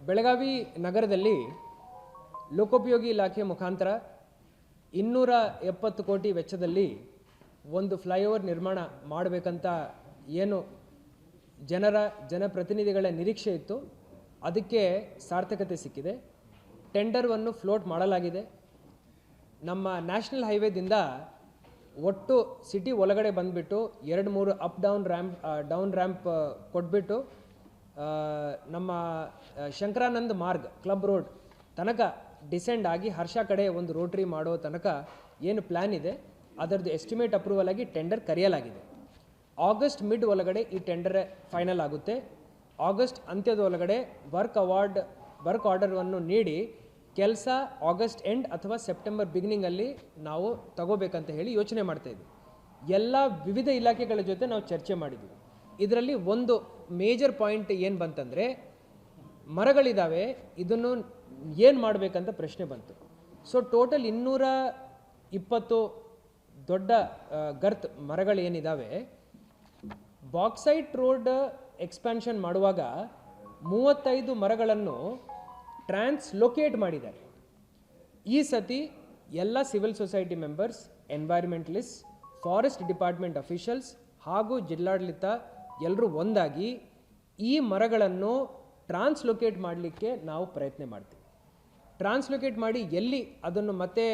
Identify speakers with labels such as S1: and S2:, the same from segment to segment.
S1: ಬೆಳಗಾವಿ ನಗರದಲ್ಲಿ ಲೋಕೋಪಯೋಗಿ ಇಲಾಖೆ ಮುಖಾಂತರ 270 ಕೋಟಿ ವೆಚ್ಚದಲ್ಲಿ ಒಂದು ಫ್ಲೈಓವರ್ ನಿರ್ಮಾಣ ಮಾಡಬೇಕಂತ ಏನು ಜನಪ್ರತಿನಿಧಿಗಳ ನಿರೀಕ್ಷೆ ಇತ್ತು, ಅದಕ್ಕೆ ಸಾರ್ಥಕತೆ ಸಿಕ್ಕಿದೆ. ಟೆಂಡರ್ವನ್ನು ಫ್ಲೋಟ್ ಮಾಡಲಾಗಿದೆ. ನಮ್ಮ ನ್ಯಾಷನಲ್ ಹೈವೇದಿಂದ ಒಟ್ಟು ಸಿಟಿ ಒಳಗಡೆ ಬಂದುಬಿಟ್ಟು 2-3 ಅಪ್ ಡೌನ್ ರ್ಯಾಂಪ್ ಕೊಟ್ಬಿಟ್ಟು ನಮ್ಮ ಶಂಕರಾನಂದ ಮಾರ್ಗ್ ಕ್ಲಬ್ ರೋಡ್ ತನಕ ಡಿಸೆಂಡ್ ಆಗಿ ಹರ್ಷ ಕಡೆ ಒಂದು ರೋಟ್ರಿ ಮಾಡೋ ತನಕ ಏನು ಪ್ಲ್ಯಾನ್ ಇದೆ ಅದರದ್ದು ಎಸ್ಟಿಮೇಟ್ ಅಪ್ರೂವಲ್ ಆಗಿ ಟೆಂಡರ್ ಕರೆಯಲಾಗಿದೆ. ಆಗಸ್ಟ್ ಮಿಡ್ ಒಳಗಡೆ ಈ ಟೆಂಡರ್ ಫೈನಲ್ ಆಗುತ್ತೆ. ಆಗಸ್ಟ್ ಅಂತ್ಯದ ಒಳಗಡೆ ವರ್ಕ್ ಆರ್ಡರನ್ನು ನೀಡಿ ಕೆಲಸ ಆಗಸ್ಟ್ ಎಂಡ್ ಅಥವಾ ಸೆಪ್ಟೆಂಬರ್ ಬಿಗಿನಿಂಗಲ್ಲಿ ನಾವು ತಗೋಬೇಕಂತ ಹೇಳಿ ಯೋಚನೆ ಮಾಡ್ತಾಯಿದ್ವಿ. ಎಲ್ಲ ವಿವಿಧ ಇಲಾಖೆಗಳ ಜೊತೆ ನಾವು ಚರ್ಚೆ ಮಾಡಿದ್ವಿ. ಇದರಲ್ಲಿ ಒಂದು ಮೇಜರ್ ಪಾಯಿಂಟ್ ಏನು ಬಂತಂದರೆ, ಮರಗಳಿದ್ದಾವೆ, ಇದನ್ನು ಏನು ಮಾಡಬೇಕಂತ ಪ್ರಶ್ನೆ ಬಂತು. ಸೊ ಟೋಟಲ್ 220 ದೊಡ್ಡ ಗರ್ತ್ ಮರಗಳು ಏನಿದ್ದಾವೆ, ಬಾಕ್ಸೈಟ್ ರೋಡ್ ಎಕ್ಸ್ಪ್ಯಾನ್ಷನ್ ಮಾಡುವಾಗ 35 ಮರಗಳನ್ನು ಟ್ರಾನ್ಸ್ಲೊಕೇಟ್ ಮಾಡಿದ್ದಾರೆ. ಈ ಸತಿ ಎಲ್ಲ civil society members, environmentalist, forest department officials ಹಾಗೂ ಜಿಲ್ಲಾಡಳಿತ ಎಲ್ಲರೂ ಒಂದಾಗಿ ಈ ಮರಗಳನ್ನು ಟ್ರಾನ್ಸ್ಲೊಕೇಟ್ ಮಾಡಲಿಕ್ಕೆ ನಾವು ಪ್ರಯತ್ನ ಮಾಡ್ತೀವಿ. ಟ್ರಾನ್ಸ್ಲೊಕೇಟ್ ಮಾಡಿ ಎಲ್ಲಿ ಅದನ್ನು ಮತ್ತೆ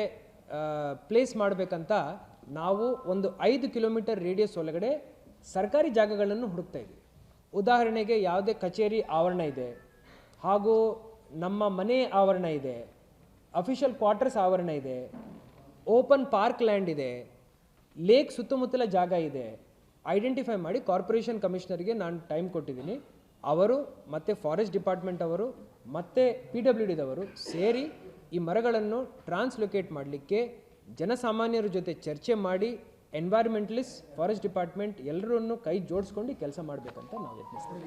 S1: ಪ್ಲೇಸ್ ಮಾಡಬೇಕಂತ ನಾವು ಒಂದು 5 ಕಿಲೋಮೀಟರ್ ರೇಡಿಯಸ್ ಒಳಗಡೆ ಸರ್ಕಾರಿ ಜಾಗಗಳನ್ನು ಹುಡುಕ್ತಾ ಇದ್ದೀವಿ. ಉದಾಹರಣೆಗೆ ಯಾವುದೇ ಕಚೇರಿ ಆವರಣ ಇದೆ, ಹಾಗೂ ನಮ್ಮ ಮನೆ ಆವರಣ ಇದೆ, ಅಫಿಷಿಯಲ್ ಕ್ವಾರ್ಟರ್ಸ್ ಆವರಣ ಇದೆ, ಓಪನ್ ಪಾರ್ಕ್ ಲ್ಯಾಂಡ್ ಇದೆ, ಲೇಕ್ ಸುತ್ತಮುತ್ತಲ ಜಾಗ ಇದೆ, ಐಡೆಂಟಿಫೈ ಮಾಡಿ ಕಾರ್ಪೊರೇಷನ್ ಕಮಿಷನರ್ಗೆ ನಾನು ಟೈಮ್ ಕೊಟ್ಟಿದ್ದೀನಿ. ಅವರು ಮತ್ತು ಫಾರೆಸ್ಟ್ ಡಿಪಾರ್ಟ್ಮೆಂಟ್ ಅವರು ಮತ್ತು PWDದವರು ಸೇರಿ ಈ ಮರಗಳನ್ನು ಟ್ರಾನ್ಸ್ಲೊಕೇಟ್ ಮಾಡಲಿಕ್ಕೆ ಜನಸಾಮಾನ್ಯರ ಜೊತೆ ಚರ್ಚೆ ಮಾಡಿ ಎನ್ವೈರ್ಮೆಂಟಲಿಸ್ಟ್, ಫಾರೆಸ್ಟ್ ಡಿಪಾರ್ಟ್ಮೆಂಟ್ ಎಲ್ಲರನ್ನು ಕೈ ಜೋಡಿಸ್ಕೊಂಡು ಕೆಲಸ ಮಾಡಬೇಕಂತ ನಾವು ಯತ್ನಿಸ್ತೀವಿ.